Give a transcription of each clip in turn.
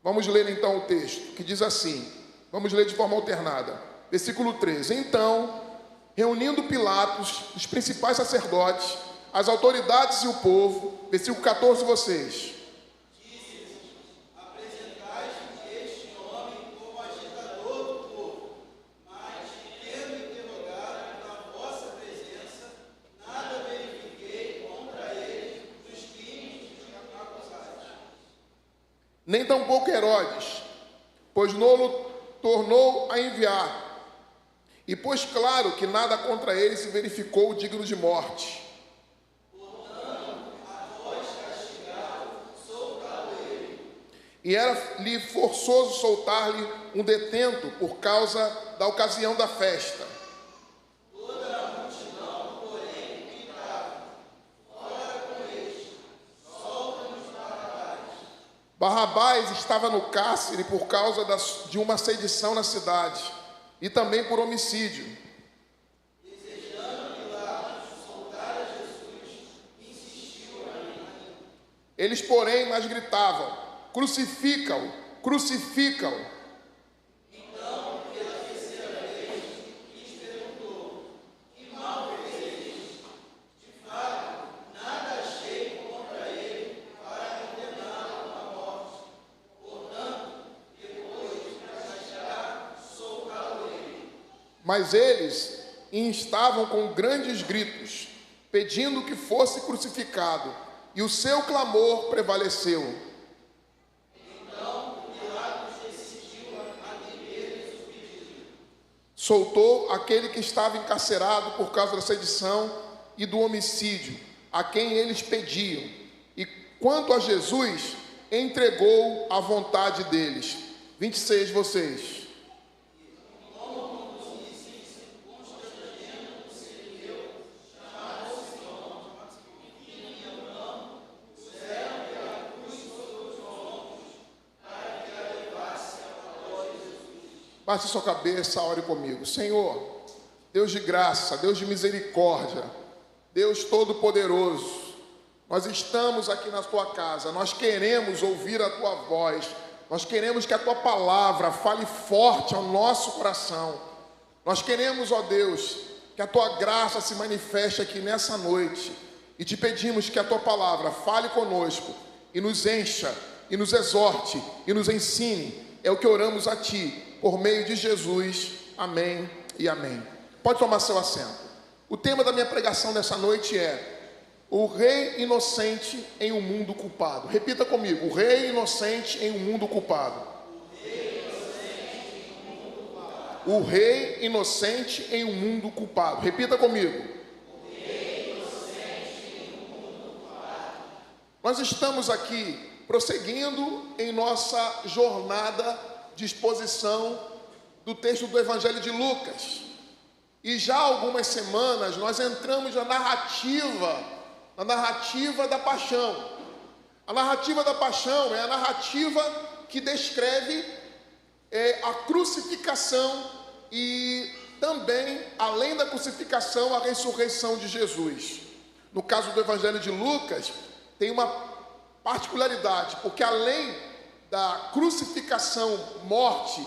Vamos ler então o texto, que diz assim, vamos ler de forma alternada. Versículo 13. Então, reunindo Pilatos, os principais sacerdotes, as autoridades e o povo, versículo 14, vocês. Nem tampouco Herodes, pois Nolo tornou a enviar, e pôs claro que nada contra ele se verificou digno de morte. E era-lhe forçoso soltar-lhe um detento por causa da ocasião da festa. Barrabás estava no cárcere por causa de uma sedição na cidade e também por homicídio. Desejando Pilatos soltar a Jesus, insistiu ainda. Eles, porém, mais gritavam: crucifica-o, crucifica-o. Então, pela terceira vez, lhes perguntou: que mal fez? De fato, nada achei contra ele para condená-lo à morte. Portanto, depois de castigar, soltá-lo-ei. Mas eles instavam com grandes gritos, pedindo que fosse crucificado, e o seu clamor prevaleceu. Soltou aquele que estava encarcerado por causa da sedição e do homicídio, a quem eles pediam. E quanto a Jesus, entregou à vontade deles. 26, vocês. Baixe sua cabeça, ore comigo. Senhor, Deus de graça, Deus de misericórdia, Deus todo-poderoso, nós estamos aqui na tua casa, nós queremos ouvir a tua voz, nós queremos que a tua palavra fale forte ao nosso coração. Nós queremos, ó Deus, que a tua graça se manifeste aqui nessa noite e te pedimos que a tua palavra fale conosco e nos encha, e nos exorte, e nos ensine. É o que oramos a ti, por meio de Jesus, amém e amém. Pode tomar seu assento. O tema da minha pregação dessa noite é o rei inocente em um mundo culpado. Repita comigo: o rei inocente em um mundo culpado. O rei inocente em um mundo culpado. Repita comigo. O rei inocente em um mundo culpado. Nós estamos aqui prosseguindo em nossa jornada de exposição do texto do Evangelho de Lucas. E já há algumas semanas nós entramos na narrativa da paixão. A narrativa da paixão é a narrativa que descreve a crucificação e também, além da crucificação, a ressurreição de Jesus. No caso do Evangelho de Lucas, tem uma particularidade, porque além da crucificação, morte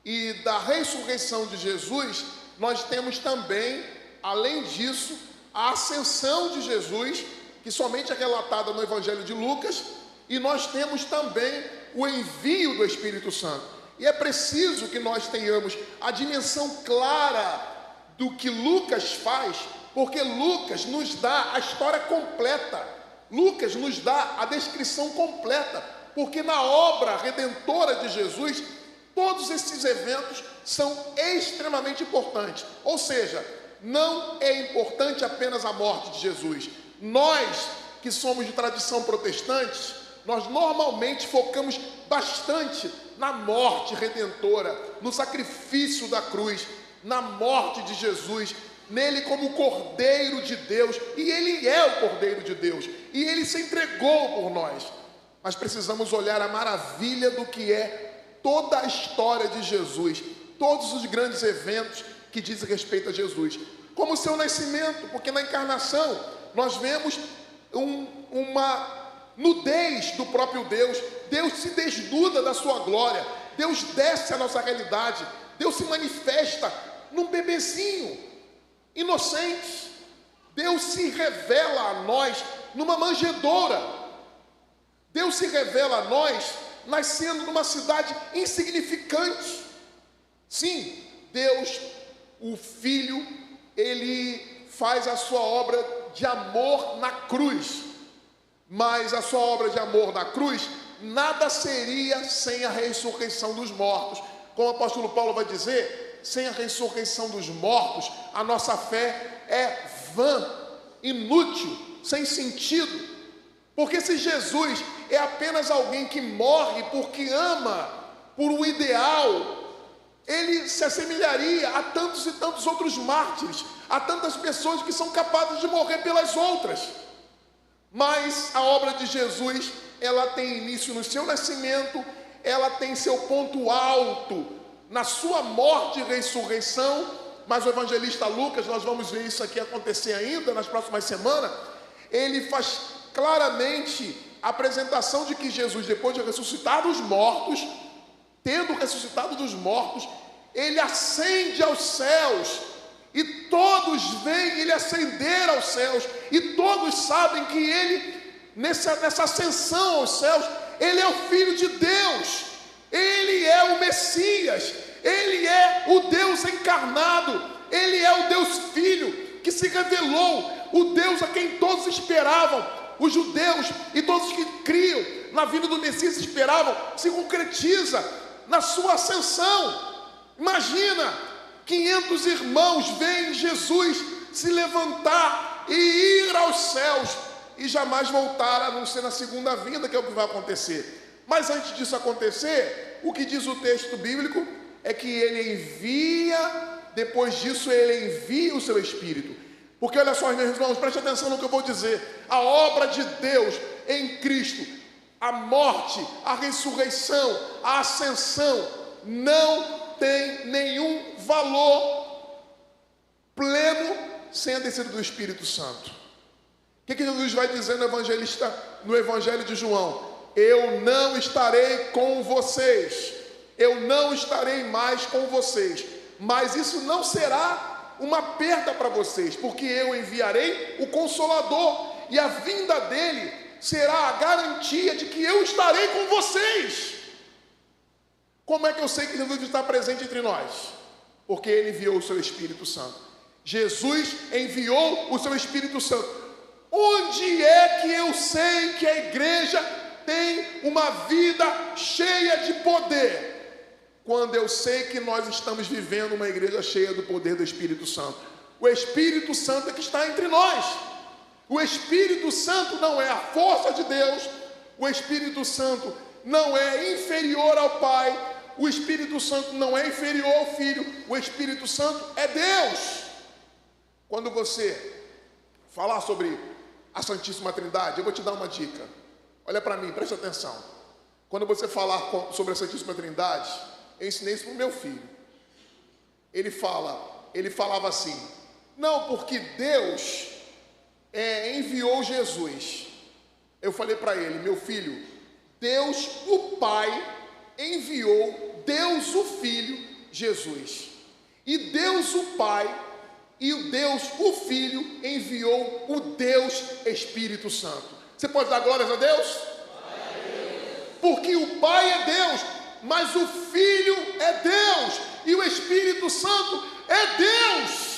e da ressurreição de Jesus, nós temos também, além disso, a ascensão de Jesus, que somente é relatada no Evangelho de Lucas, e nós temos também o envio do Espírito Santo. E é preciso que nós tenhamos a dimensão clara do que Lucas faz, porque Lucas nos dá a história completa, Lucas nos dá a descrição completa, porque na obra redentora de Jesus, todos esses eventos são extremamente importantes. Ou seja, não é importante apenas a morte de Jesus. Nós, que somos de tradição protestante, nós normalmente focamos bastante na morte redentora, no sacrifício da cruz, na morte de Jesus, nele como Cordeiro de Deus, e ele é o Cordeiro de Deus, e ele se entregou por nós. Mas precisamos olhar a maravilha do que é toda a história de Jesus, todos os grandes eventos que dizem respeito a Jesus, como o seu nascimento, porque na encarnação nós vemos uma nudez do próprio Deus. Deus se desnuda da sua glória. Deus desce a nossa realidade. Deus se manifesta num bebezinho inocente. Deus se revela a nós numa manjedoura. Deus se revela a nós nascendo numa cidade insignificante. Sim, Deus, o Filho, ele faz a sua obra de amor na cruz. Mas a sua obra de amor na cruz nada seria sem a ressurreição dos mortos. Como o apóstolo Paulo vai dizer, sem a ressurreição dos mortos, a nossa fé é vã, inútil, sem sentido. Porque se Jesus é apenas alguém que morre porque ama, por um ideal, ele se assemelharia a tantos e tantos outros mártires, a tantas pessoas que são capazes de morrer pelas outras. Mas a obra de Jesus, ela tem início no seu nascimento, ela tem seu ponto alto na sua morte e ressurreição. Mas o evangelista Lucas, nós vamos ver isso aqui acontecer ainda nas próximas semanas, ele faz claramente a apresentação de que Jesus, depois de ressuscitar dos mortos, tendo ressuscitado dos mortos, ele ascende aos céus, e todos veem ele ascender aos céus, e todos sabem que ele, nessa ascensão aos céus, ele é o Filho de Deus, ele é o Messias, ele é o Deus encarnado, ele é o Deus Filho que se revelou, o Deus a quem todos esperavam. Os judeus e todos que criam na vinda do Messias esperavam, se concretiza na sua ascensão. Imagina, 500 irmãos veem Jesus se levantar e ir aos céus e jamais voltar, a não ser na segunda vinda, que é o que vai acontecer. Mas antes disso acontecer, o que diz o texto bíblico é que ele envia, depois disso ele envia o seu Espírito. Porque olha só, meus irmãos, preste atenção no que eu vou dizer. A obra de Deus em Cristo, a morte, a ressurreição, a ascensão, não tem nenhum valor pleno sem a descida do Espírito Santo. O que Jesus vai dizer no Evangelho de João? Eu não estarei com vocês, eu não estarei mais com vocês, mas isso não será uma perda para vocês, porque eu enviarei o Consolador, e a vinda dele será a garantia de que eu estarei com vocês. Como é que eu sei que Jesus está presente entre nós? Porque ele enviou o seu Espírito Santo. Jesus enviou o seu Espírito Santo. Onde é que eu sei que a igreja tem uma vida cheia de poder? Quando eu sei que nós estamos vivendo uma igreja cheia do poder do Espírito Santo. O Espírito Santo é que está entre nós. O Espírito Santo não é a força de Deus. O Espírito Santo não é inferior ao Pai. O Espírito Santo não é inferior ao Filho. O Espírito Santo é Deus. Quando você falar sobre a Santíssima Trindade, eu vou te dar uma dica. Olha para mim, preste atenção. Quando você falar sobre a Santíssima Trindade, eu ensinei isso para o meu filho. Ele falava assim: não, porque Deus enviou Jesus. Eu falei para ele: meu filho, Deus o Pai enviou Deus o Filho, Jesus. E Deus o Pai e o Deus o Filho enviou o Deus Espírito Santo. Você pode dar glórias a Deus? Porque o Pai é Deus, mas o Filho é Deus e o Espírito Santo é Deus.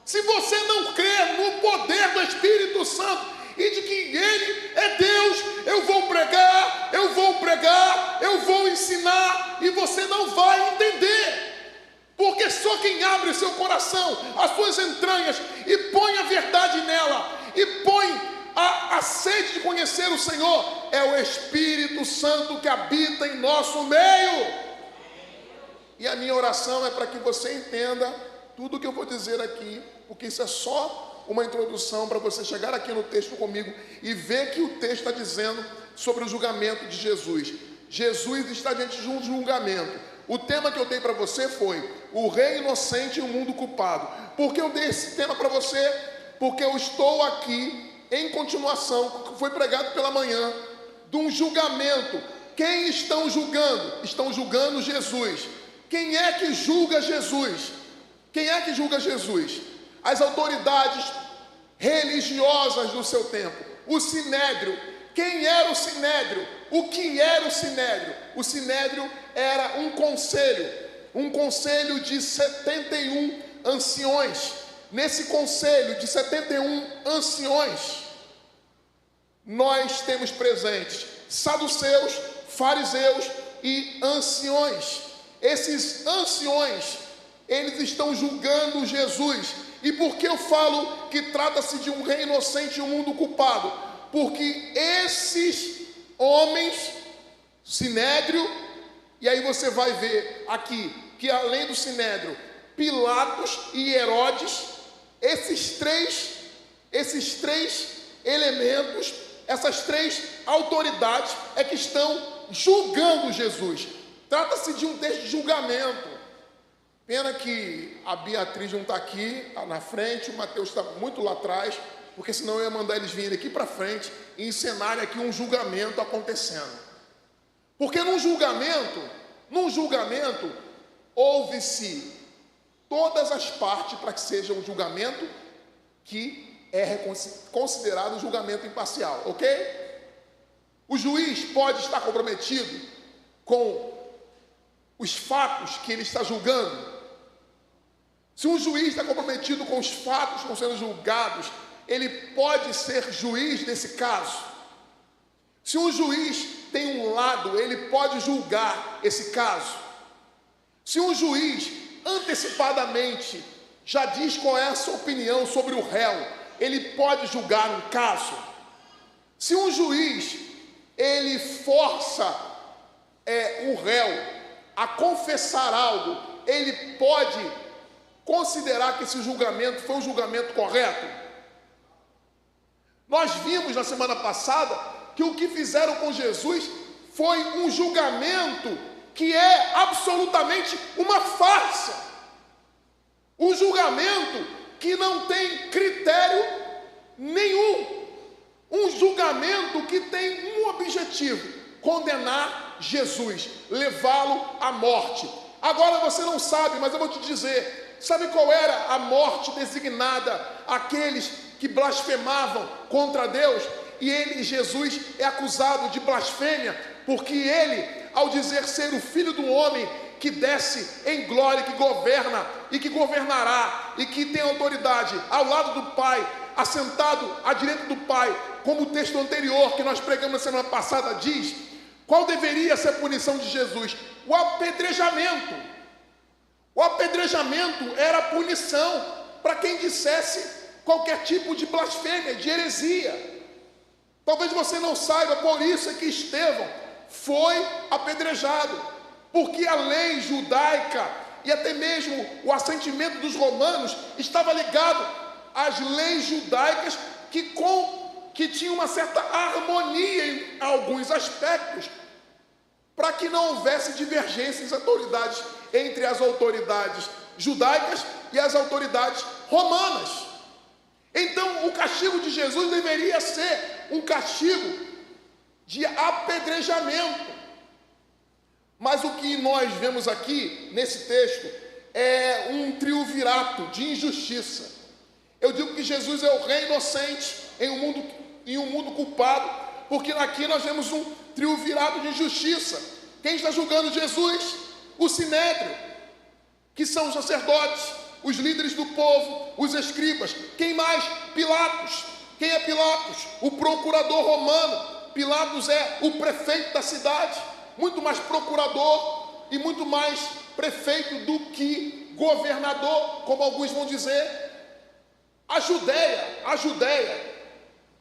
Se você não crer no poder do Espírito Santo e de que Ele é Deus, eu vou pregar, eu vou ensinar, e você não vai entender. Porque só quem abre o seu coração, as suas entranhas, e põe a verdade nela, e põe a sede de conhecer o Senhor, é o Espírito Santo que habita em nosso meio. E a minha oração é para que você entenda tudo o que eu vou dizer aqui, porque isso é só uma introdução para você chegar aqui no texto comigo e ver que o texto está dizendo sobre o julgamento de Jesus. Jesus está diante de um julgamento. O tema que eu dei para você foi o rei inocente e o mundo culpado. Por que eu dei esse tema para você? Porque eu estou aqui em continuação, que foi pregado pela manhã, de um julgamento. Quem estão julgando? Estão julgando Jesus. Quem é que julga Jesus? Quem é que julga Jesus? As autoridades religiosas do seu tempo. O Sinédrio. Quem era o Sinédrio? O que era o Sinédrio? O Sinédrio era um conselho de 71 anciões. Nesse conselho de 71 anciões, nós temos presentes saduceus, fariseus e anciões. Esses anciões, eles estão julgando Jesus. E por que eu falo que trata-se de um rei inocente e um mundo culpado? Porque esses homens, Sinédrio, e aí você vai ver aqui que além do Sinédrio, Pilatos e Herodes, esses três elementos, essas três autoridades é que estão julgando Jesus. Trata-se de um texto de julgamento. Pena que a Beatriz não está aqui, está na frente, o Mateus está muito lá atrás, porque senão eu ia mandar eles virem aqui para frente e encenarem aqui um julgamento acontecendo. Porque num julgamento, houve-se todas as partes para que seja um julgamento que é considerado um julgamento imparcial, ok? O juiz pode estar comprometido com os fatos que ele está julgando. Se um juiz está comprometido com os fatos que estão sendo julgados, ele pode ser juiz nesse caso. Se um juiz tem um lado, ele pode julgar esse caso. Se um juiz antecipadamente já diz qual é a sua opinião sobre o réu, ele pode julgar um caso. Se um juiz ele força o réu a confessar algo, ele pode considerar que esse julgamento foi um julgamento correto. Nós vimos na semana passada que o que fizeram com Jesus foi um julgamento que é absolutamente uma farsa. Um julgamento que não tem critério nenhum. Um julgamento que tem um objetivo: condenar Jesus, levá-lo à morte. Agora você não sabe, mas eu vou te dizer, sabe qual era a morte designada àqueles que blasfemavam contra Deus? E Jesus é acusado de blasfêmia, porque ele, ao dizer ser o Filho do Homem que desce em glória, que governa e que governará e que tem autoridade ao lado do Pai, assentado à direita do Pai, como o texto anterior que nós pregamos na semana passada diz, qual deveria ser a punição de Jesus? O apedrejamento. O apedrejamento era a punição para quem dissesse qualquer tipo de blasfêmia, de heresia. Talvez você não saiba, por isso é que Estevão foi apedrejado, porque a lei judaica e até mesmo o assentimento dos romanos estava ligado às leis judaicas que tinham uma certa harmonia em alguns aspectos, para que não houvesse divergências entre as autoridades judaicas e as autoridades romanas. Então, o castigo de Jesus deveria ser um castigo de apedrejamento. Mas o que nós vemos aqui, nesse texto, é um triunvirato de injustiça. Eu digo que Jesus é o rei inocente em um mundo culpado, porque aqui nós vemos um triunvirato de injustiça. Quem está julgando Jesus? O Sinédrio, que são os sacerdotes, os líderes do povo, os escribas. Quem mais? Pilatos. Quem é Pilatos? O procurador romano. Pilatos é o prefeito da cidade, muito mais procurador e muito mais prefeito do que governador, como alguns vão dizer. A Judéia,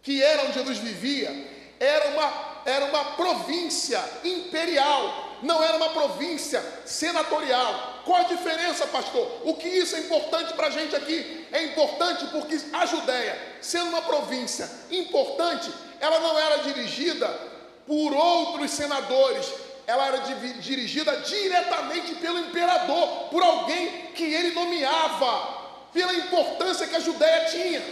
que era onde Jesus vivia, era uma província imperial, não era uma província senatorial. Qual a diferença, pastor? O que isso é importante para a gente aqui? É importante porque a Judéia, sendo uma província importante, ela não era dirigida por outros senadores, ela era dirigida diretamente pelo imperador, por alguém que ele nomeava, pela importância que a Judéia tinha.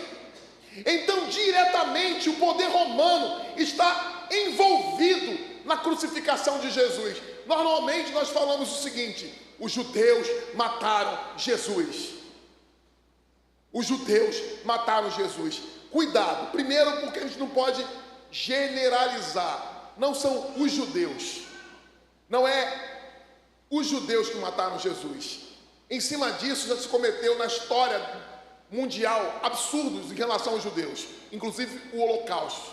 Então, diretamente, o poder romano está envolvido na crucificação de Jesus. Normalmente, nós falamos o seguinte: os judeus mataram Jesus. Os judeus mataram Jesus. Cuidado, primeiro, porque a gente não pode generalizar. Não são os judeus. Não é os judeus que mataram Jesus. Em cima disso, já se cometeu na história mundial absurdos em relação aos judeus, inclusive o Holocausto.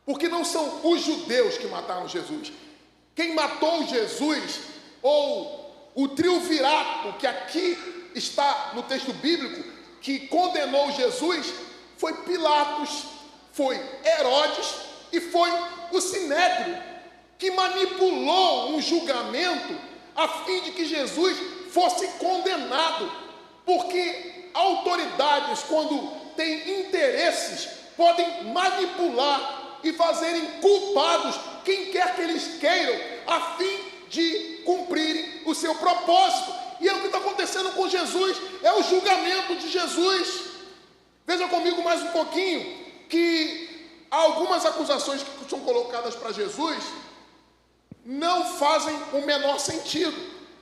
Porque não são os judeus que mataram Jesus. Quem matou Jesus, ou o triunvirato que aqui está no texto bíblico, que condenou Jesus, foi Pilatos, foi Herodes e foi o Sinédrio, que manipulou um julgamento a fim de que Jesus fosse condenado, porque autoridades, quando têm interesses, podem manipular e fazerem culpados quem quer que eles queiram, a fim de cumprirem o seu propósito. E é o que está acontecendo com Jesus, é o julgamento de Jesus. Veja comigo mais um pouquinho, que algumas acusações que são colocadas para Jesus não fazem o menor sentido.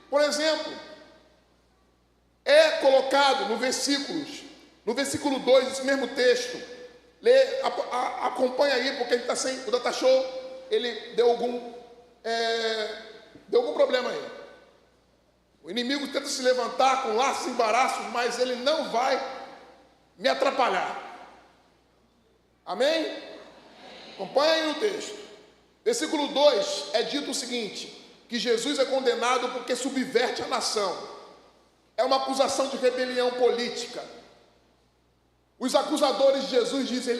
Por exemplo, é colocado no versículo 2 desse mesmo texto. Acompanha aí, porque ele está sem, o data show, ele deu algum problema aí. O inimigo tenta se levantar com laços e embaraços, mas ele não vai me atrapalhar. Amém? Acompanha aí no texto. Versículo 2 é dito o seguinte: que Jesus é condenado porque subverte a nação. É uma acusação de rebelião política. Os acusadores de Jesus dizem: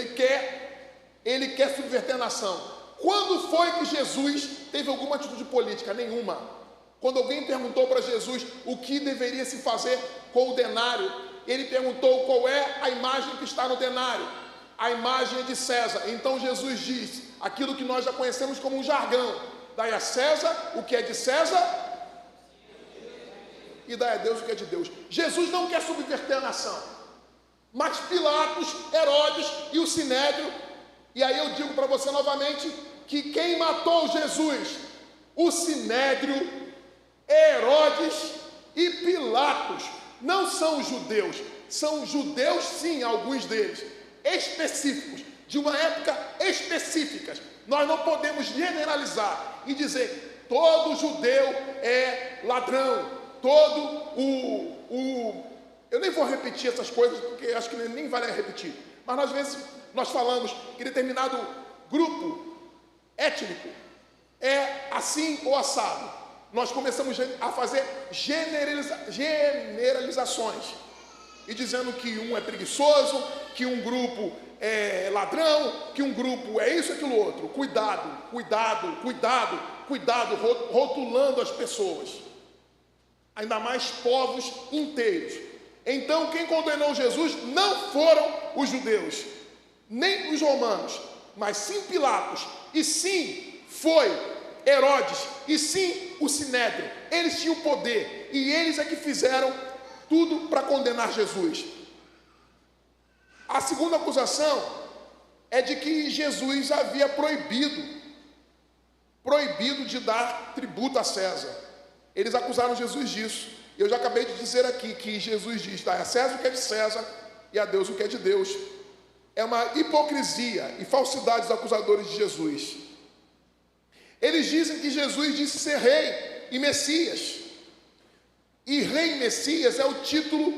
ele quer subverter a nação. Quando foi que Jesus teve alguma atitude política? Nenhuma. Quando alguém perguntou para Jesus o que deveria se fazer com o denário, ele perguntou: qual é a imagem que está no denário? A imagem é de César. Então Jesus diz aquilo que nós já conhecemos como um jargão: dai a César o que é de César e dai a Deus o que é de Deus. Jesus não quer subverter a nação, mas Pilatos, Herodes e o Sinédrio. E aí eu digo para você novamente que quem matou Jesus, o Sinédrio, Herodes e Pilatos, não são os judeus. São judeus, sim, alguns deles, específicos, de uma época específica. Nós não podemos generalizar e dizer todo judeu é ladrão, eu nem vou repetir essas coisas, porque acho que nem vale repetir. Mas às vezes nós falamos que determinado grupo étnico é assim ou assado. Nós começamos a fazer generalizações e dizendo que um é preguiçoso, que um grupo é ladrão, que um grupo é isso e aquilo outro. Cuidado, rotulando as pessoas, ainda mais povos inteiros. Então, quem condenou Jesus não foram os judeus, nem os romanos, mas sim Pilatos, e sim foi Herodes, e sim o Sinédrio. Eles tinham poder, e eles é que fizeram tudo para condenar Jesus. A segunda acusação é de que Jesus havia proibido de dar tributo a César. Eles acusaram Jesus disso. Eu já acabei de dizer aqui que Jesus diz: dá a César o que é de César e a Deus o que é de Deus. É uma hipocrisia e falsidade dos acusadores de Jesus. Eles dizem que Jesus disse ser rei e Messias. E rei e Messias é o título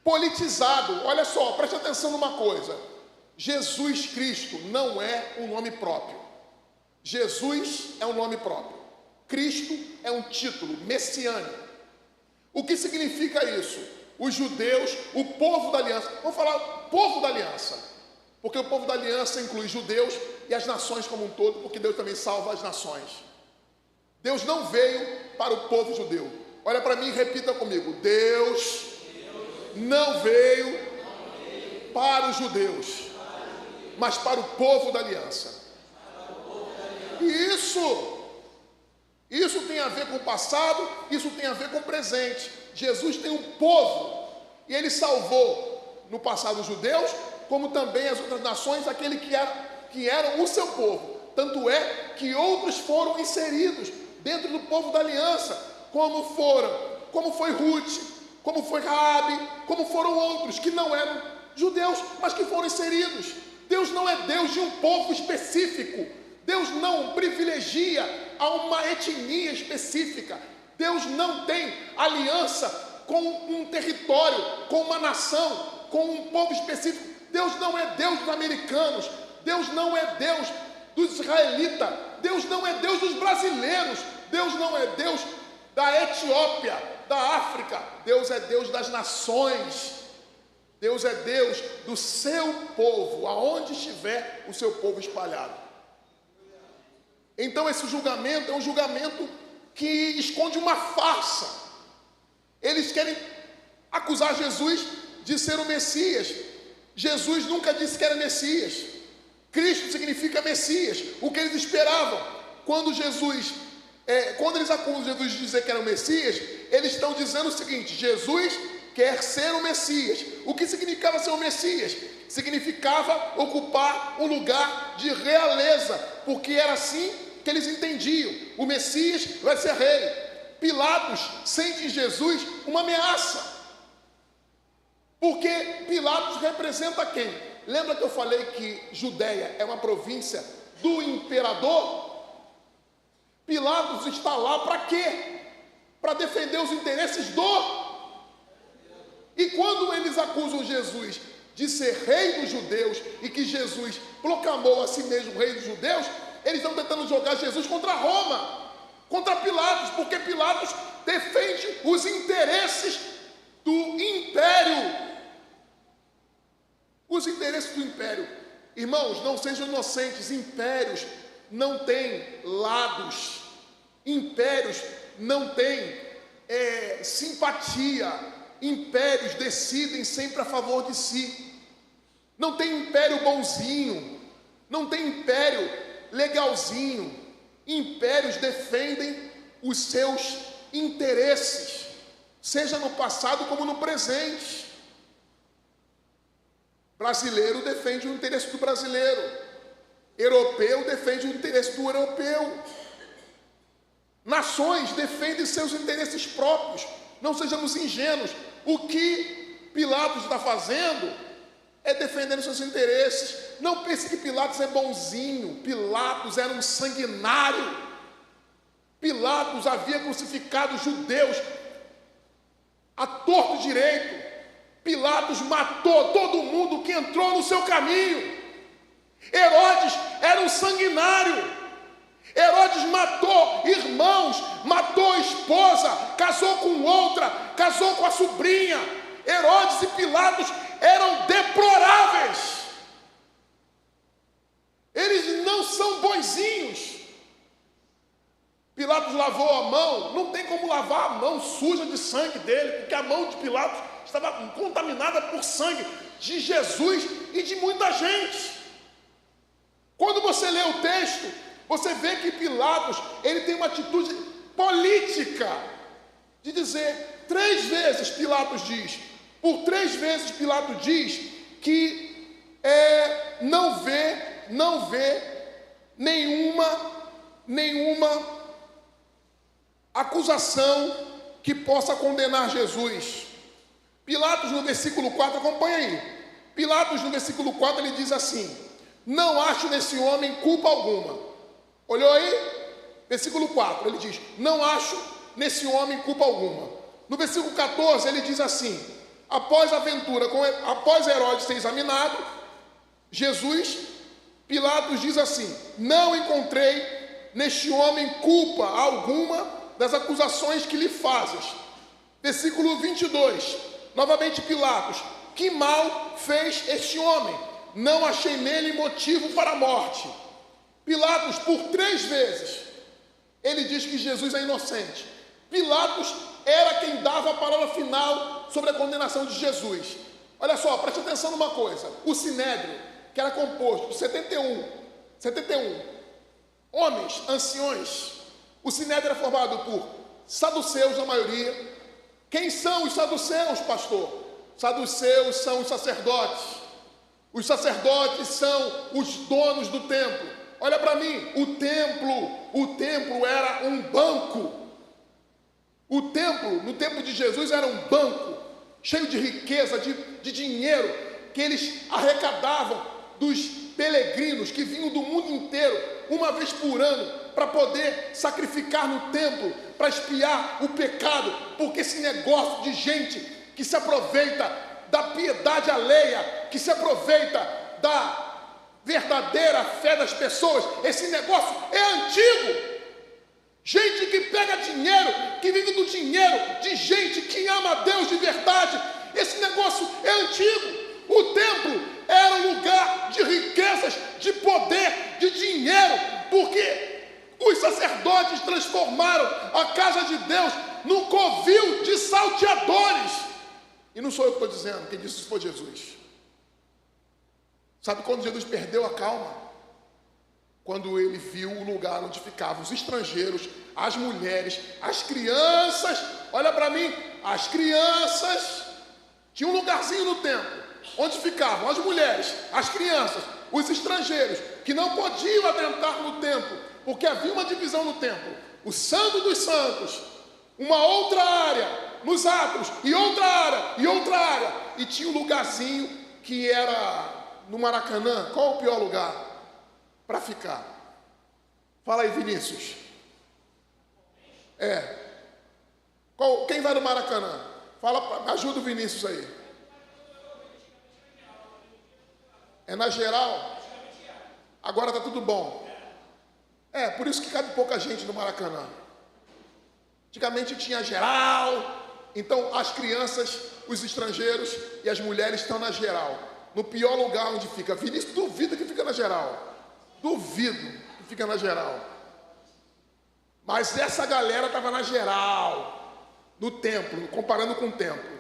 politizado. Olha só, preste atenção numa coisa: Jesus Cristo não é um nome próprio. Jesus é um nome próprio. Cristo é um título messiânico. O que significa isso? Os judeus, o povo da aliança, vamos falar povo da aliança, porque o povo da aliança inclui judeus e as nações como um todo, porque Deus também salva as nações. Deus não veio para o povo judeu. Olha para mim e repita comigo: Deus não veio para os judeus, mas para o povo da aliança. E isso tem a ver com o passado, isso tem a ver com o presente. Jesus tem um povo, e ele salvou no passado os judeus, como também as outras nações, aquele que eram o seu povo. Tanto é que outros foram inseridos dentro do povo da aliança, como foi Ruth, como foi Raabe, como foram outros que não eram judeus, mas que foram inseridos. Deus não é Deus de um povo específico. Deus não privilegia a uma etnia específica. Deus não tem aliança com um território, com uma nação, com um povo específico. Deus não é Deus dos americanos. Deus não é Deus dos israelitas. Deus não é Deus dos brasileiros. Deus não é Deus da Etiópia, da África. Deus é Deus das nações. Deus é Deus do seu povo, aonde estiver o seu povo espalhado. Então esse julgamento é um julgamento que esconde uma farsa. Eles querem acusar Jesus de ser o Messias. Jesus nunca disse que era Messias. Cristo significa Messias. O que eles esperavam quando eles acusam Jesus de dizer que era o Messias, eles estão dizendo o seguinte: Jesus quer ser o Messias. O que significava ser o Messias? Significava ocupar um lugar de realeza, porque era assim que eles entendiam: o Messias vai ser rei. Pilatos sente em Jesus uma ameaça, porque Pilatos representa quem? Lembra que eu falei que Judeia é uma província do imperador? Pilatos está lá para quê? Para defender os interesses do... E quando eles acusam Jesus de ser rei dos judeus e que Jesus proclamou a si mesmo rei dos judeus, eles estão tentando jogar Jesus contra Roma, contra Pilatos, porque Pilatos defende os interesses do império. Os interesses do império. Irmãos, não sejam inocentes. Impérios não têm lados. Impérios não têm simpatia. Impérios decidem sempre a favor de si. Não tem império bonzinho, não tem império legalzinho. Impérios defendem os seus interesses, seja no passado como no presente. Brasileiro defende o interesse do brasileiro, europeu defende o interesse do europeu. Nações defendem seus interesses próprios. Não sejamos ingênuos. O que Pilatos está fazendo é defendendo seus interesses. Não pense que Pilatos é bonzinho. Pilatos era um sanguinário. Pilatos havia crucificado judeus a torto direito. Pilatos matou todo mundo que entrou no seu caminho. Herodes era um sanguinário. Herodes matou irmãos, matou a esposa, casou com outra, casou com a sobrinha. Herodes e Pilatos eram deploráveis. Eles não são bonzinhos. Pilatos lavou a mão, não tem como lavar a mão suja de sangue dele, porque a mão de Pilatos estava contaminada por sangue de Jesus e de muita gente. Quando você lê o texto, você vê que Pilatos, ele tem uma atitude política de dizer, 3 vezes Pilatos diz, por 3 vezes Pilatos diz que não vê nenhuma acusação que possa condenar Jesus. Pilatos no versículo 4, acompanha aí. Pilatos no versículo 4 ele diz assim: não acho nesse homem culpa alguma. Olhou aí? Versículo 4, ele diz, não acho nesse homem culpa alguma. No versículo 14, ele diz assim, após Herodes ser examinado, Pilatos diz assim, não encontrei neste homem culpa alguma das acusações que lhe fazes. Versículo 22, novamente Pilatos, que mal fez este homem? Não achei nele motivo para a morte. Pilatos, por 3 vezes, ele diz que Jesus é inocente. Pilatos era quem dava a palavra final sobre a condenação de Jesus. Olha só, preste atenção numa coisa. O Sinédrio, que era composto de 71 homens, anciões. O Sinédrio era formado por saduceus, na maioria. Quem são os saduceus, pastor? Saduceus são os sacerdotes. Os sacerdotes são os donos do templo. Olha para mim, o templo era um banco. O templo, no tempo de Jesus, era um banco, cheio de riqueza, de dinheiro, que eles arrecadavam dos peregrinos que vinham do mundo inteiro, uma vez por ano, para poder sacrificar no templo, para expiar o pecado, porque esse negócio de gente que se aproveita da piedade alheia, que se aproveita da verdadeira fé das pessoas, esse negócio é antigo. Gente que pega dinheiro, que vive do dinheiro de gente que ama a Deus de verdade, esse negócio é antigo. O templo era um lugar de riquezas, de poder, de dinheiro, porque os sacerdotes transformaram a casa de Deus num covil de salteadores. E não sou eu que estou dizendo, quem disse isso foi Jesus. Sabe quando Jesus perdeu a calma? Quando ele viu o lugar onde ficavam os estrangeiros, as mulheres, as crianças. Olha para mim, as crianças. Tinha um lugarzinho no templo, onde ficavam as mulheres, as crianças, os estrangeiros, que não podiam adentrar no templo, porque havia uma divisão no templo. O Santo dos Santos, uma outra área, nos átrios, e outra área, e outra área. E tinha um lugarzinho que era no Maracanã. Qual o pior lugar para ficar? Fala aí, Vinícius. Quem vai no Maracanã? Fala, ajuda o Vinícius aí. É na geral? Agora está tudo bom. Por isso que cabe pouca gente no Maracanã. Antigamente tinha geral. Então as crianças, os estrangeiros e as mulheres estão na geral. No pior lugar onde fica. Vinícius duvida que fica na geral. Duvido que fica na geral. Mas essa galera estava na geral, no templo, comparando com o templo.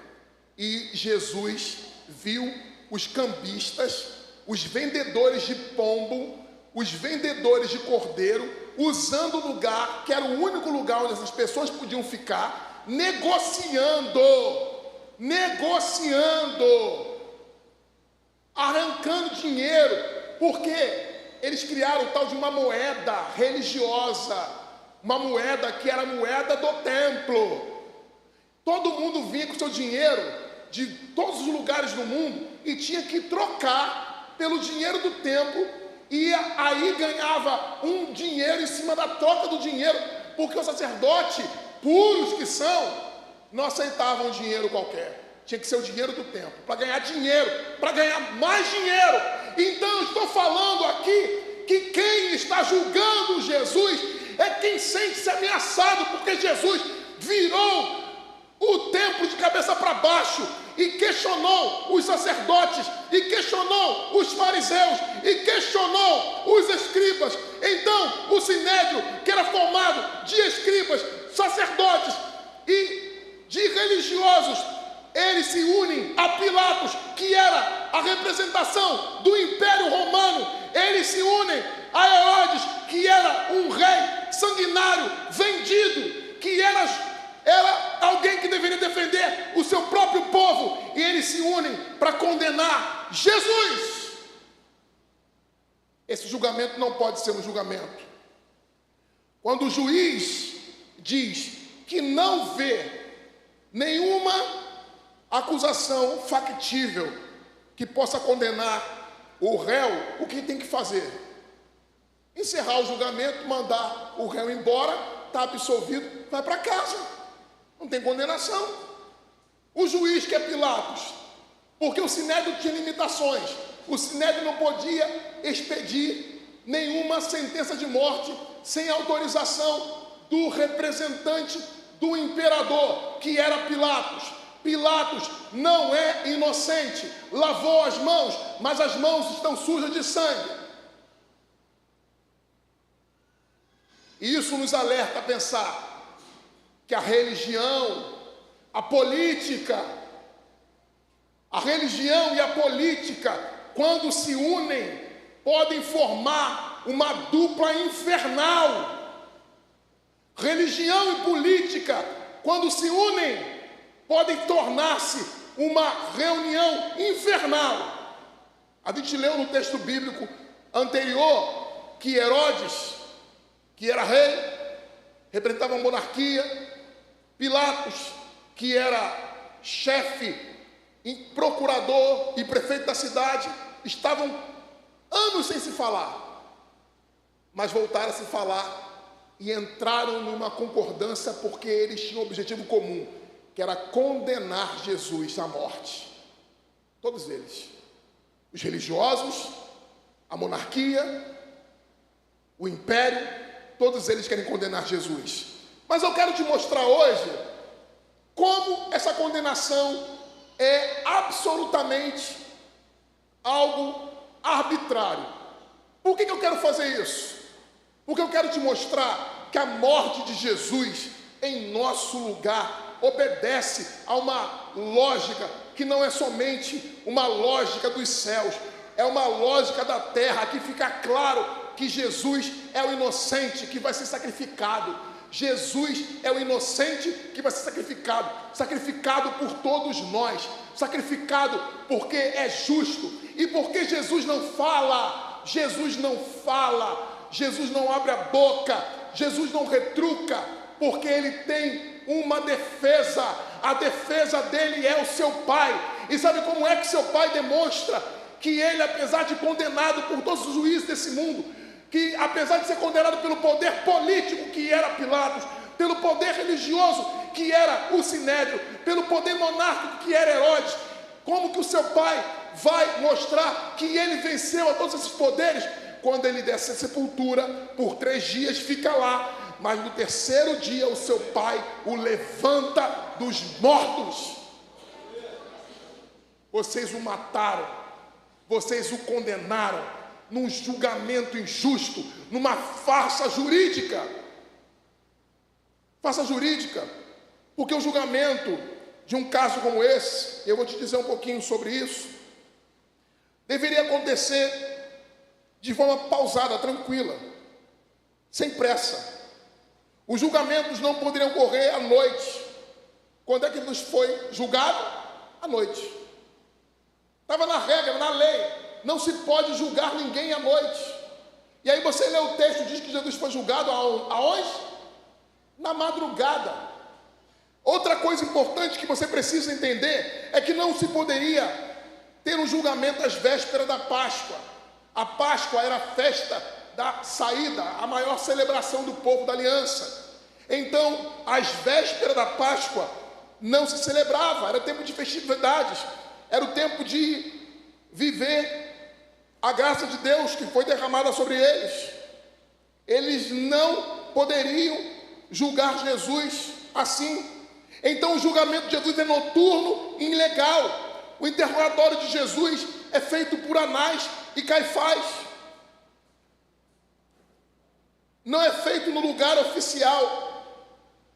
E Jesus viu os cambistas, os vendedores de pombo, os vendedores de cordeiro, usando o lugar, que era o único lugar onde essas pessoas podiam ficar, negociando, arrancando dinheiro, porque eles criaram o tal de uma moeda religiosa, uma moeda que era a moeda do templo. Todo mundo vinha com seu dinheiro de todos os lugares do mundo e tinha que trocar pelo dinheiro do templo, e aí ganhava um dinheiro em cima da troca do dinheiro, porque os sacerdotes, puros que são, não aceitavam dinheiro qualquer. Tinha que ser o dinheiro do templo, para ganhar dinheiro, para ganhar mais dinheiro. Então eu estou falando aqui que quem está julgando Jesus é quem sente-se ameaçado, porque Jesus virou o templo de cabeça para baixo e questionou os sacerdotes, e questionou os fariseus, e questionou os escribas. Então o sinédrio, que era formado de escribas, sacerdotes e de religiosos, eles se unem a Pilatos, que era a representação do Império Romano. Eles se unem a Herodes, que era um rei sanguinário, vendido, que era alguém que deveria defender o seu próprio povo. E eles se unem para condenar Jesus. Esse julgamento não pode ser um julgamento. Quando o juiz diz que não vê nenhuma acusação factível que possa condenar o réu, o que tem que fazer? Encerrar o julgamento, mandar o réu embora, está absolvido, vai para casa, não tem condenação. O juiz, que é Pilatos, porque o sinédrio tinha limitações, o sinédrio não podia expedir nenhuma sentença de morte sem autorização do representante do imperador, que era Pilatos. Pilatos não é inocente, lavou as mãos, mas as mãos estão sujas de sangue. E isso nos alerta a pensar que a religião, a política, a religião e a política, quando se unem, podem formar uma dupla infernal. Religião e política, quando se unem, podem tornar-se uma reunião infernal. A gente leu no texto bíblico anterior que Herodes, que era rei, representava a monarquia, Pilatos, que era chefe, procurador e prefeito da cidade, estavam anos sem se falar, mas voltaram a se falar e entraram numa concordância porque eles tinham um objetivo comum, que era condenar Jesus à morte. Todos eles, os religiosos, a monarquia, o império, todos eles querem condenar Jesus. Mas eu quero te mostrar hoje como essa condenação é absolutamente algo arbitrário. Por que eu quero fazer isso? Porque eu quero te mostrar que a morte de Jesus em nosso lugar obedece a uma lógica que não é somente uma lógica dos céus, é uma lógica da terra. Aqui fica claro que Jesus é o inocente que vai ser sacrificado. Jesus é o inocente que vai ser sacrificado, sacrificado por todos nós, sacrificado porque é justo e porque Jesus não fala, Jesus não abre a boca, Jesus não retruca, porque ele tem uma defesa, a defesa dele é o seu Pai. E sabe como é que seu Pai demonstra que ele, apesar de condenado por todos os juízes desse mundo, que apesar de ser condenado pelo poder político que era Pilatos, pelo poder religioso que era o Sinédrio, pelo poder monárquico que era Herodes, como que o seu Pai vai mostrar que ele venceu a todos esses poderes? Quando ele desce a sepultura, por 3 dias fica lá, mas no 3º dia o seu Pai o levanta dos mortos. Vocês o mataram, vocês o condenaram num julgamento injusto, numa farsa jurídica. Farsa jurídica, porque o julgamento de um caso como esse, eu vou te dizer um pouquinho sobre isso, deveria acontecer de forma pausada, tranquila, sem pressa. Os julgamentos não poderiam ocorrer à noite. Quando é que nos foi julgado? À noite. Estava na regra, na lei. Não se pode julgar ninguém à noite. E aí você lê o texto, diz que Jesus foi julgado aonde? Na madrugada. Outra coisa importante que você precisa entender é que não se poderia ter um julgamento às vésperas da Páscoa. A Páscoa era a festa da saída, a maior celebração do povo da aliança. Então, às vésperas da Páscoa não se celebrava, era tempo de festividades, era o tempo de viver a graça de Deus que foi derramada sobre eles. Eles não poderiam julgar Jesus assim. Então o julgamento de Jesus é noturno e ilegal. O interrogatório de Jesus é feito por Anás e Caifás. Não é feito no lugar oficial.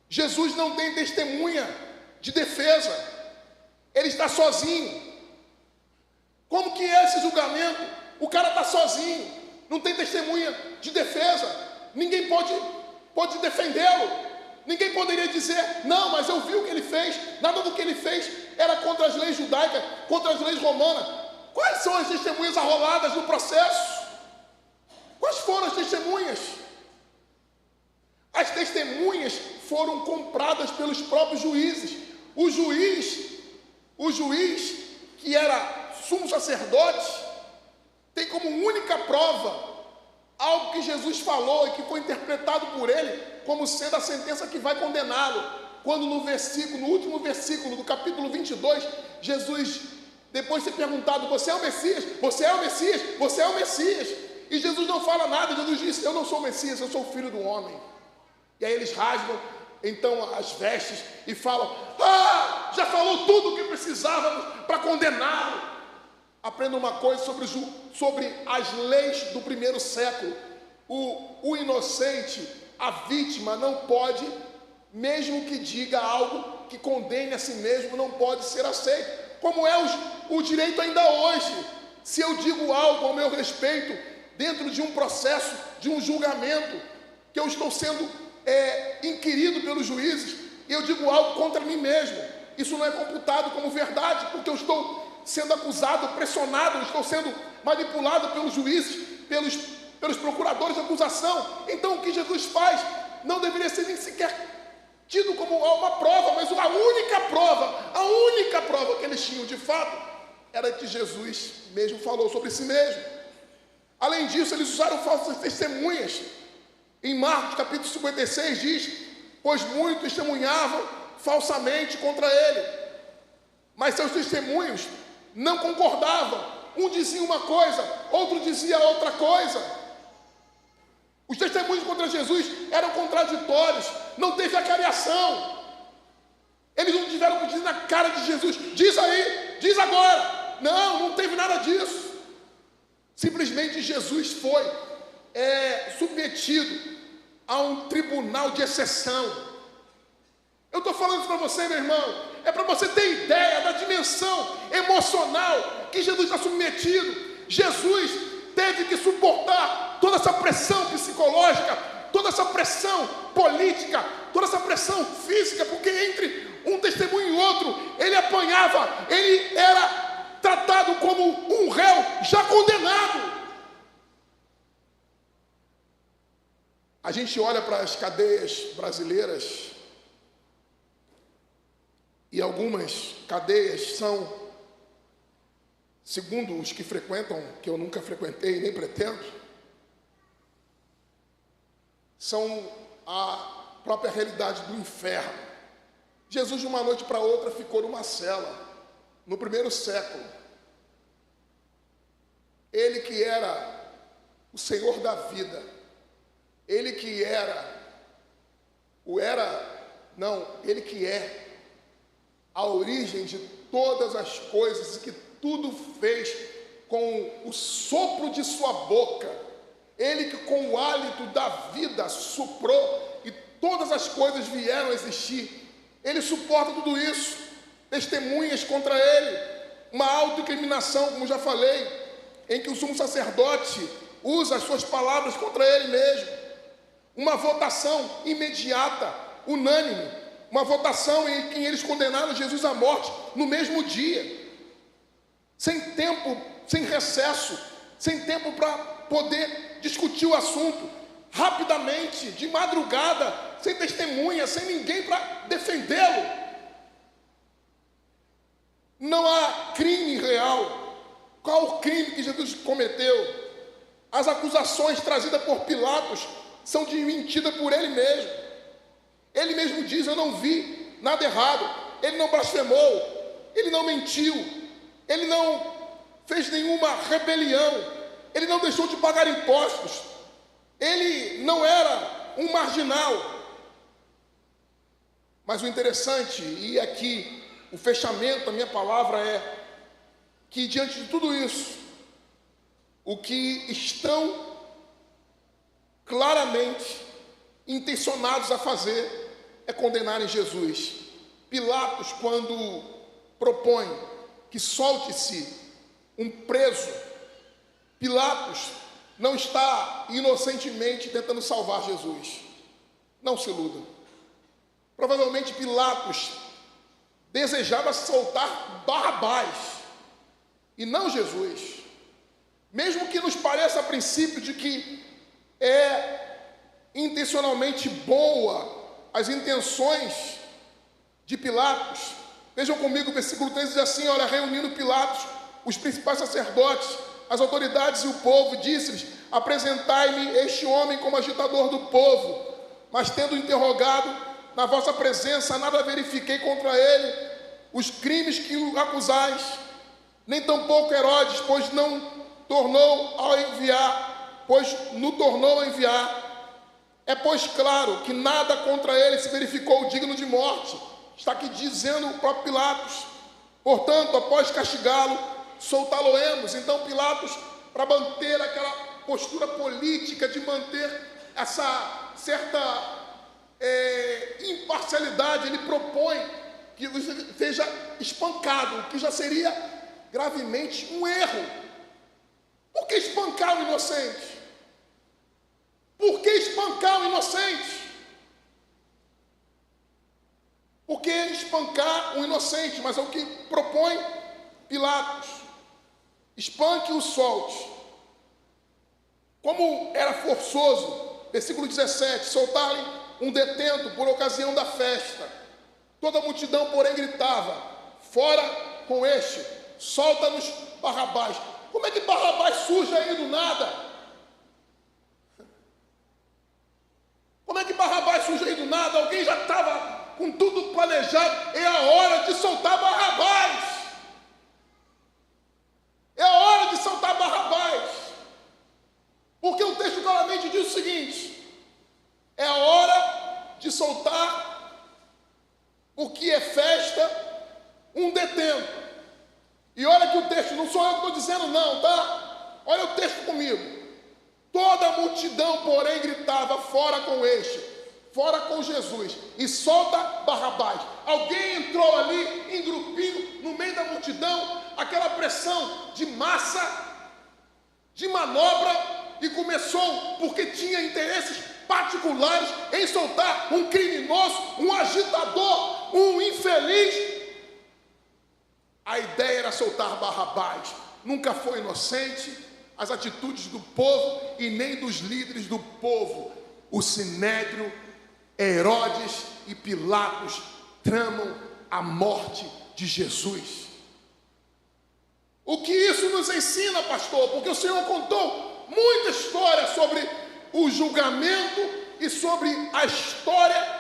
Jesus não tem testemunha de defesa. Ele está sozinho. Como que é esse julgamento? O cara está sozinho, não tem testemunha de defesa, ninguém pode defendê-lo, ninguém poderia dizer, não, mas eu vi o que ele fez, nada do que ele fez era contra as leis judaicas, contra as leis romanas. Quais são as testemunhas arroladas no processo? Quais foram as testemunhas? As testemunhas foram compradas pelos próprios juízes. O juiz que era sumo sacerdote, tem como única prova algo que Jesus falou e que foi interpretado por ele como sendo a sentença que vai condená-lo. Quando no último versículo do capítulo 22, Jesus, depois de ser perguntado, você é o Messias? Você é o Messias? Você é o Messias? E Jesus não fala nada. Jesus diz, eu não sou o Messias, eu sou o Filho do Homem. E aí eles rasgam então as vestes e falam, já falou tudo o que precisávamos para condená-lo. Aprenda uma coisa sobre as leis do primeiro século. O inocente, a vítima, não pode, mesmo que diga algo que condene a si mesmo, não pode ser aceito. Como é o direito ainda hoje. Se eu digo algo ao meu respeito, dentro de um processo, de um julgamento, que eu estou sendo inquirido pelos juízes, e eu digo algo contra mim mesmo, isso não é computado como verdade, porque eu estou sendo acusado, pressionado, estou sendo manipulado pelos juízes, pelos procuradores de acusação. Então o que Jesus faz não deveria ser nem sequer tido como uma prova, mas a única prova que eles tinham de fato era que Jesus mesmo falou sobre si mesmo. Além disso, eles usaram falsas testemunhas. Em Marcos capítulo 56 diz: pois muitos testemunhavam falsamente contra ele, mas seus testemunhos não concordavam. Um dizia uma coisa, outro dizia outra coisa. Os testemunhos contra Jesus eram contraditórios, não teve acariação. Eles não tiveram que dizer na cara de Jesus: diz aí, diz agora. Não teve nada disso. Simplesmente Jesus foi submetido a um tribunal de exceção. Eu estou falando isso para você, meu irmão, é para você ter ideia da dimensão emocional que Jesus está submetido. Jesus teve que suportar toda essa pressão psicológica, toda essa pressão política, toda essa pressão física, porque entre um testemunho e outro, ele apanhava, ele era tratado como um réu já condenado. A gente olha para as cadeias brasileiras, e algumas cadeias são, segundo os que frequentam, que eu nunca frequentei nem pretendo, são a própria realidade do inferno. Jesus, de uma noite para outra, ficou numa cela, no primeiro século. Ele que era o Senhor da vida, ele que ele que é a origem de todas as coisas, e que tudo fez com o sopro de sua boca, ele que com o hálito da vida soprou e todas as coisas vieram a existir. Ele suporta tudo isso, testemunhas contra ele, uma autoincriminação, como já falei, em que o sumo sacerdote usa as suas palavras contra ele mesmo, uma votação imediata, unânime, uma votação em que eles condenaram Jesus à morte no mesmo dia, sem tempo, sem recesso, sem tempo para poder discutir o assunto, rapidamente, de madrugada, sem testemunha, sem ninguém para defendê-lo. Não há crime real. Qual o crime que Jesus cometeu? As acusações trazidas por Pilatos são desmentidas por ele mesmo. Ele mesmo diz: eu não vi nada errado. Ele não blasfemou, ele não mentiu, ele não fez nenhuma rebelião, ele não deixou de pagar impostos, ele não era um marginal. Mas o interessante, e aqui o fechamento da minha palavra, é que diante de tudo isso, o que estão claramente intencionados a fazer é condenarem Jesus. Pilatos, quando propõe que solte-se um preso, Pilatos não está inocentemente tentando salvar Jesus. Não se iludam. Provavelmente Pilatos desejava soltar Barrabás e não Jesus. Mesmo que nos pareça a princípio de que é intencionalmente boa as intenções de Pilatos. Vejam comigo o versículo 3 diz assim: olha, reunindo Pilatos os principais sacerdotes, as autoridades e o povo, disse-lhes: apresentai-me este homem como agitador do povo. Mas tendo interrogado na vossa presença, nada verifiquei contra ele os crimes que o acusais, nem tampouco Herodes, pois no tornou a enviar. É, pois, claro que nada contra ele se verificou digno de morte. Está aqui dizendo o próprio Pilatos. Portanto, após castigá-lo, soltá-lo-emos. Então Pilatos, para manter aquela postura política, de manter essa certa imparcialidade, ele propõe que seja espancado, o que já seria gravemente um erro. Por que espancar o inocente? Por que espancar o inocente? Por que espancar o inocente? Mas é o que propõe Pilatos, espanque o solte. Como era forçoso, versículo 17, soltar-lhe um detento por ocasião da festa. Toda a multidão, porém, gritava: fora com este, solta-nos Barrabás. Como é que Barrabás surge aí do nada? Como é que Barrabás surge aí do nada? Alguém já estava com tudo planejado. É a hora de soltar Barrabás. É a hora de soltar Barrabás. Porque o texto claramente diz o seguinte: é a hora de soltar o que é festa, um detento. E olha que o texto, não sou eu que estou dizendo não, tá? Olha o texto comigo. Toda a multidão, porém, gritava: fora com este, fora com Jesus, e solta Barrabás. Alguém entrou ali em grupinho, no meio da multidão, aquela pressão de massa, de manobra, e começou, porque tinha interesses particulares em soltar um criminoso, um agitador, um infeliz. A ideia era soltar Barrabás. Nunca foi inocente as atitudes do povo e nem dos líderes do povo. O Sinédrio, Herodes e Pilatos tramam a morte de Jesus. O que isso nos ensina, pastor? Porque o Senhor contou muita história sobre o julgamento e sobre a história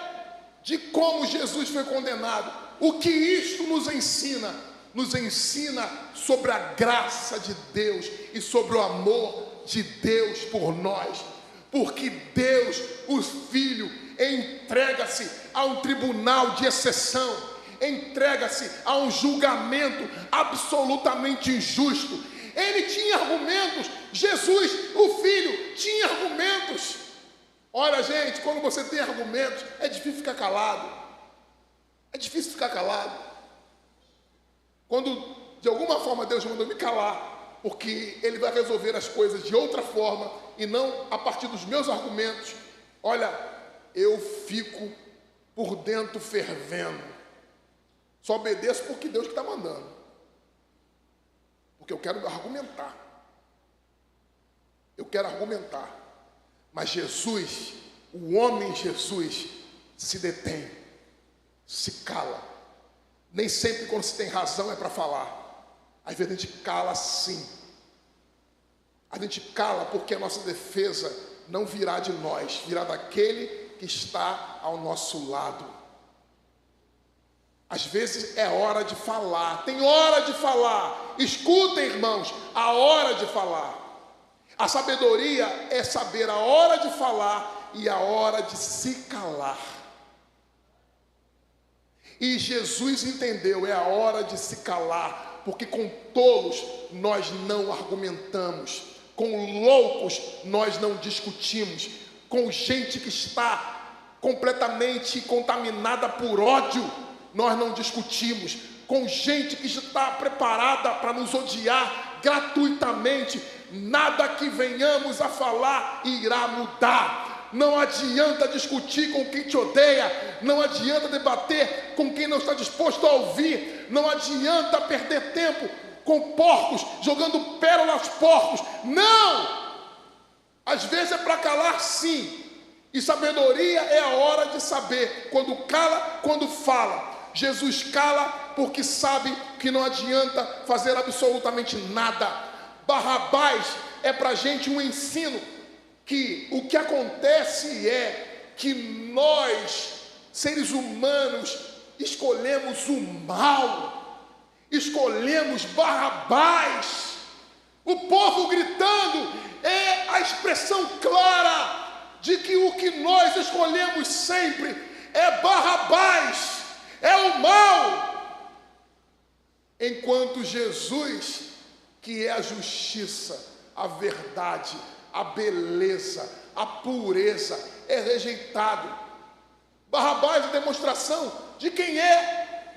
de como Jesus foi condenado. O que isto nos ensina? Nos ensina sobre a graça de Deus e sobre o amor de Deus por nós. Porque Deus, o Filho, entrega-se a um tribunal de exceção, entrega-se a um julgamento absolutamente injusto. Ele tinha argumentos, Jesus, o Filho, tinha argumentos. Olha, gente, quando você tem argumentos, é difícil ficar calado. É difícil ficar calado. Quando de alguma forma Deus mandou me calar, porque Ele vai resolver as coisas de outra forma e não a partir dos meus argumentos, olha, eu fico por dentro fervendo. Só obedeço porque Deus que está mandando. Porque eu quero argumentar. Eu quero argumentar. Mas Jesus, o homem Jesus, se detém, se cala. Nem sempre quando se tem razão é para falar. Às vezes a gente cala sim. A gente cala porque a nossa defesa não virá de nós, virá daquele que está ao nosso lado. Às vezes é hora de falar, tem hora de falar. Escutem, irmãos, a hora de falar. A sabedoria é saber a hora de falar e a hora de se calar. E Jesus entendeu, é a hora de se calar, porque com tolos nós não argumentamos, com loucos nós não discutimos, com gente que está completamente contaminada por ódio, nós não discutimos, com gente que está preparada para nos odiar gratuitamente, nada que venhamos a falar irá mudar. Não adianta discutir com quem te odeia, não adianta debater com quem não está disposto a ouvir, não adianta perder tempo com porcos, jogando pérola aos porcos, não! Às vezes é para calar sim, e sabedoria é a hora de saber, quando cala, quando fala. Jesus cala porque sabe que não adianta fazer absolutamente nada. Barrabás é para a gente um ensino, que o que acontece é que nós, seres humanos, escolhemos o mal, escolhemos Barrabás. O povo gritando é a expressão clara de que o que nós escolhemos sempre é Barrabás, é o mal. Enquanto Jesus, que é a justiça, a verdade, a beleza, a pureza, é rejeitado. Barrabás é demonstração de quem é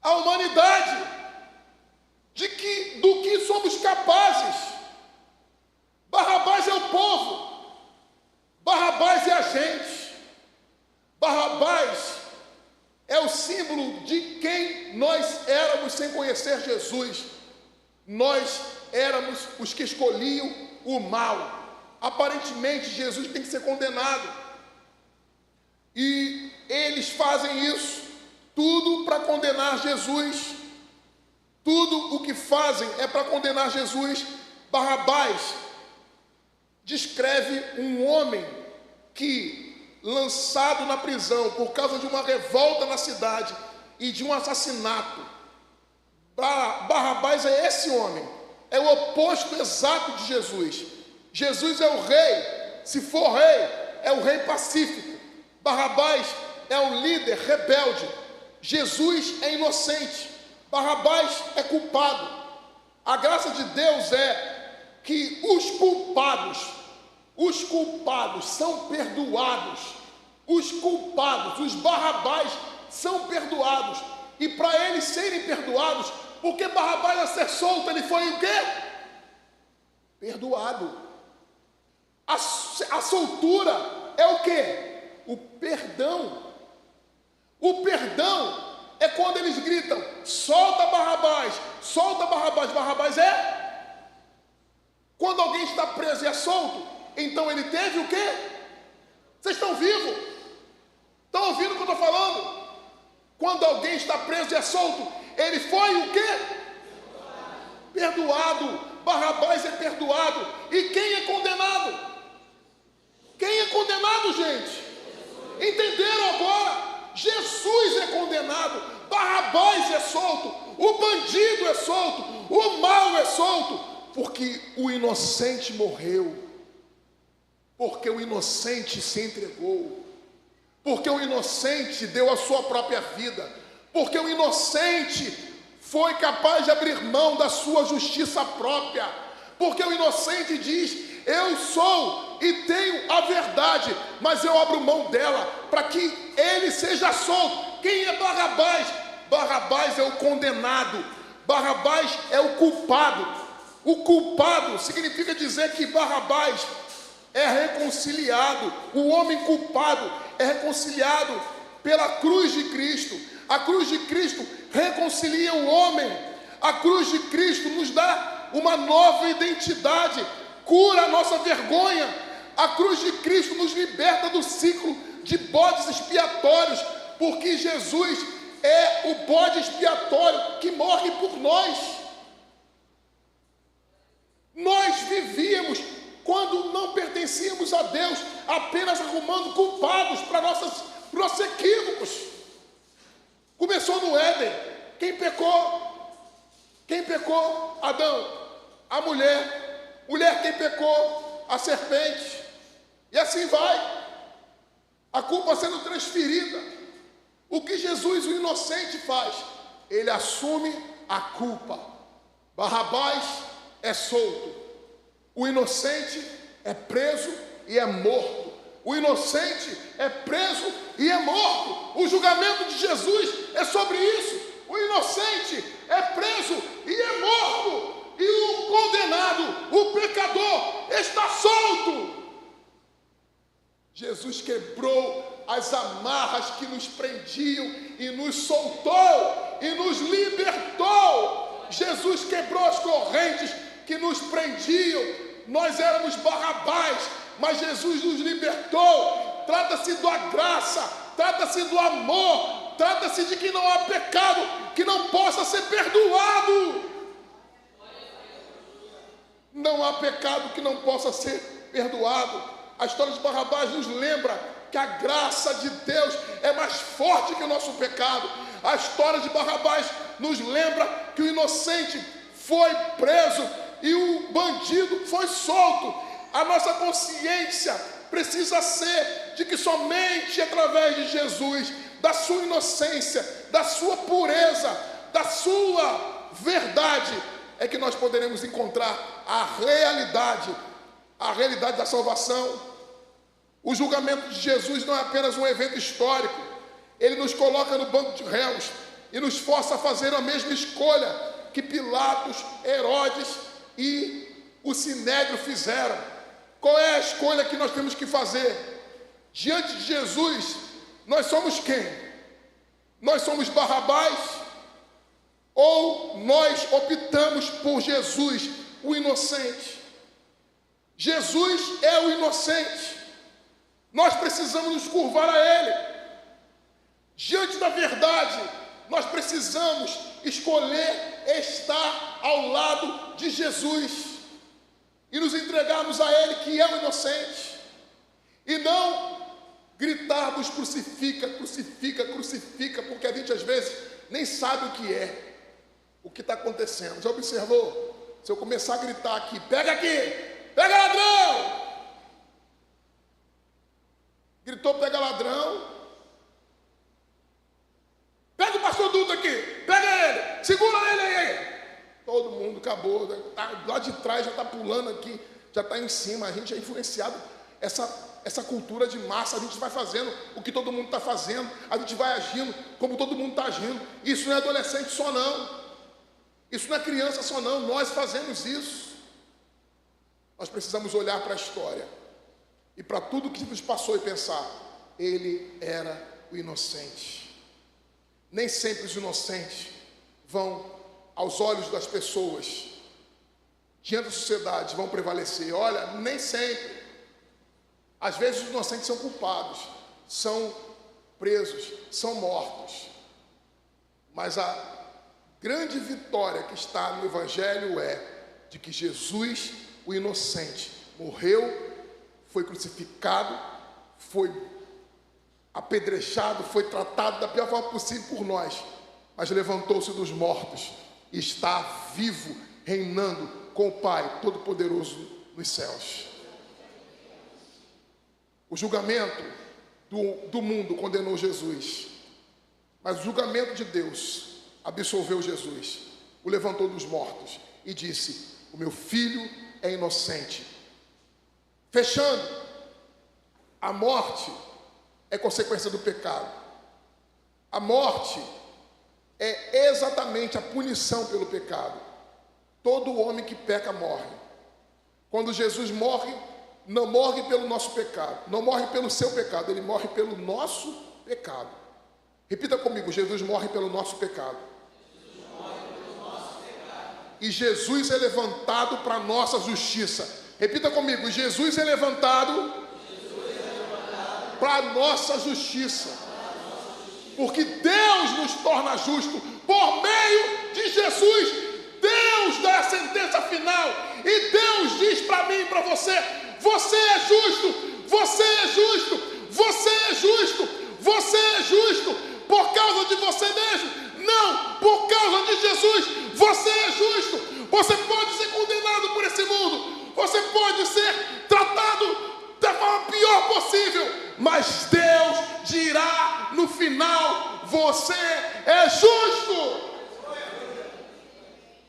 a humanidade, do que somos capazes. Barrabás é o povo, Barrabás é a gente, Barrabás é o símbolo de quem nós éramos sem conhecer Jesus. Nós éramos os que escolhiam o mal. Aparentemente, Jesus tem que ser condenado. E eles fazem isso, tudo para condenar Jesus. Tudo o que fazem é para condenar Jesus. Barrabás descreve um homem que, lançado na prisão por causa de uma revolta na cidade e de um assassinato, Barrabás é esse homem, é o oposto exato de Jesus. Jesus é o rei, se for rei, é o rei pacífico. Barrabás é o líder rebelde. Jesus é inocente, Barrabás é culpado. A graça de Deus é que os culpados são perdoados. Os culpados, os Barrabás, são perdoados. E para eles serem perdoados, porque Barrabás a ser solto, ele foi o quê? Perdoado. A soltura é o quê? O perdão. O perdão é quando eles gritam, solta Barrabás, solta Barrabás. Barrabás é? Quando alguém está preso e é solto, então ele teve o quê? Vocês estão vivos? Estão ouvindo o que eu estou falando? Quando alguém está preso e é solto, ele foi o quê? Perdoado. Barrabás é perdoado. E quem é condenado? Quem é condenado, gente? Entenderam agora? Jesus é condenado. Barrabás é solto. O bandido é solto. O mal é solto. Porque o inocente morreu. Porque o inocente se entregou. Porque o inocente deu a sua própria vida. Porque o inocente foi capaz de abrir mão da sua justiça própria. Porque o inocente diz, eu sou e tenho a verdade, mas eu abro mão dela para que ele seja solto. Quem é Barrabás? Barrabás é o condenado. Barrabás é o culpado. O culpado significa dizer que Barrabás é reconciliado. O homem culpado é reconciliado pela cruz de Cristo. A cruz de Cristo reconcilia o homem. A cruz de Cristo nos dá uma nova identidade, cura a nossa vergonha. A cruz de Cristo nos liberta do ciclo de bodes expiatórios, porque Jesus é o bode expiatório que morre por nós. Nós vivíamos, quando não pertencíamos a Deus, apenas arrumando culpados para nossos equívocos. Começou no Éden. Quem pecou? Quem pecou? Adão. A mulher. Mulher, quem pecou? A serpente. E assim vai. A culpa sendo transferida. O que Jesus, o inocente, faz? Ele assume a culpa. Barrabás é solto. O inocente é preso e é morto. O inocente é preso e é morto. O julgamento de Jesus é sobre isso. O inocente é preso e é morto. E o condenado, o pecador, está solto. Jesus quebrou as amarras que nos prendiam e nos soltou e nos libertou. Jesus quebrou as correntes que nos prendiam. Nós éramos Barrabás, mas Jesus nos libertou. Trata-se da graça, trata-se do amor, trata-se de que não há pecado que não possa ser perdoado. Não há pecado que não possa ser perdoado. A história de Barrabás nos lembra que a graça de Deus é mais forte que o nosso pecado. A história de Barrabás nos lembra que o inocente foi preso e o bandido foi solto. A nossa consciência precisa ser de que somente através de Jesus, da sua inocência, da sua pureza, da sua verdade, é que nós poderemos encontrar a realidade da salvação. O julgamento de Jesus não é apenas um evento histórico. Ele nos coloca no banco de réus e nos força a fazer a mesma escolha que Pilatos, Herodes e o Sinédrio fizeram. Qual é a escolha que nós temos que fazer? Diante de Jesus, nós somos quem? Nós somos Barrabás ou nós optamos por Jesus, o inocente? Jesus é o inocente. Nós precisamos nos curvar a Ele. Diante da verdade, nós precisamos escolher estar ao lado de Jesus e nos entregarmos a Ele, que é o inocente, e não gritarmos crucifica, crucifica, crucifica, porque a gente às vezes nem sabe o que está acontecendo. Já observou? Se eu começar a gritar aqui, pega ladrão! Gritou, pega ladrão. Pega o pastor Dutra aqui, pega ele, segura ele aí. Todo mundo acabou, tá, lá de trás já está pulando aqui, já está em cima. A gente é influenciado, essa cultura de massa, a gente vai fazendo o que todo mundo está fazendo, a gente vai agindo como todo mundo está agindo. Isso não é adolescente só não, isso não é criança só não, nós fazemos isso. Nós precisamos olhar para a história e para tudo que nos passou e pensar, ele era o inocente. Nem sempre os inocentes vão, aos olhos das pessoas, diante da sociedade, vão prevalecer. Olha, nem sempre. Às vezes os inocentes são culpados, são presos, são mortos. Mas a grande vitória que está no Evangelho é de que Jesus, o inocente, morreu, foi crucificado, foi apedrejado, foi tratado da pior forma possível por nós, mas levantou-se dos mortos e está vivo, reinando com o Pai Todo-Poderoso nos céus. O julgamento do mundo condenou Jesus, mas o julgamento de Deus absolveu Jesus, o levantou dos mortos e disse, o meu filho é inocente. Fechando, a morte é consequência do pecado. A morte é exatamente a punição pelo pecado. Todo homem que peca morre. Quando Jesus morre, não morre pelo nosso pecado, não morre pelo seu pecado, ele morre pelo nosso pecado. Repita comigo, Jesus morre pelo nosso pecado. E Jesus é levantado para a nossa justiça. Repita comigo, Jesus é levantado para a nossa justiça, porque Deus nos torna justo por meio de Jesus. Deus dá a sentença final e Deus diz para mim e para você, você é justo, você é justo, você é justo, você é justo por causa de você mesmo, não, por causa de Jesus. Você é justo. Você pode ser condenado por esse mundo, você pode ser tratado da forma pior possível, mas Deus dirá no final, você é justo.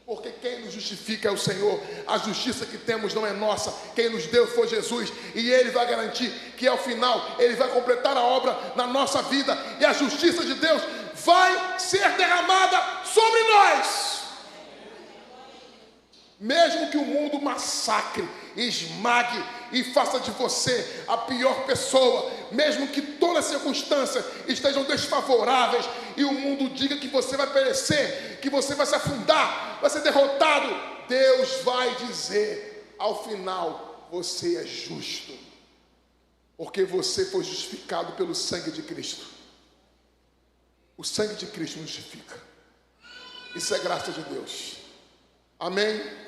Porque quem nos justifica é o Senhor. A justiça que temos não é nossa, quem nos deu foi Jesus, e Ele vai garantir que ao final Ele vai completar a obra na nossa vida, e a justiça de Deus vai ser derramada sobre nós. Mesmo que o mundo massacre, esmague e faça de você a pior pessoa, mesmo que todas as circunstâncias estejam desfavoráveis e o mundo diga que você vai perecer, que você vai se afundar, vai ser derrotado, Deus vai dizer ao final, você é justo, porque você foi justificado pelo sangue de Cristo. O sangue de Cristo nos justifica. Isso é graça de Deus. Amém?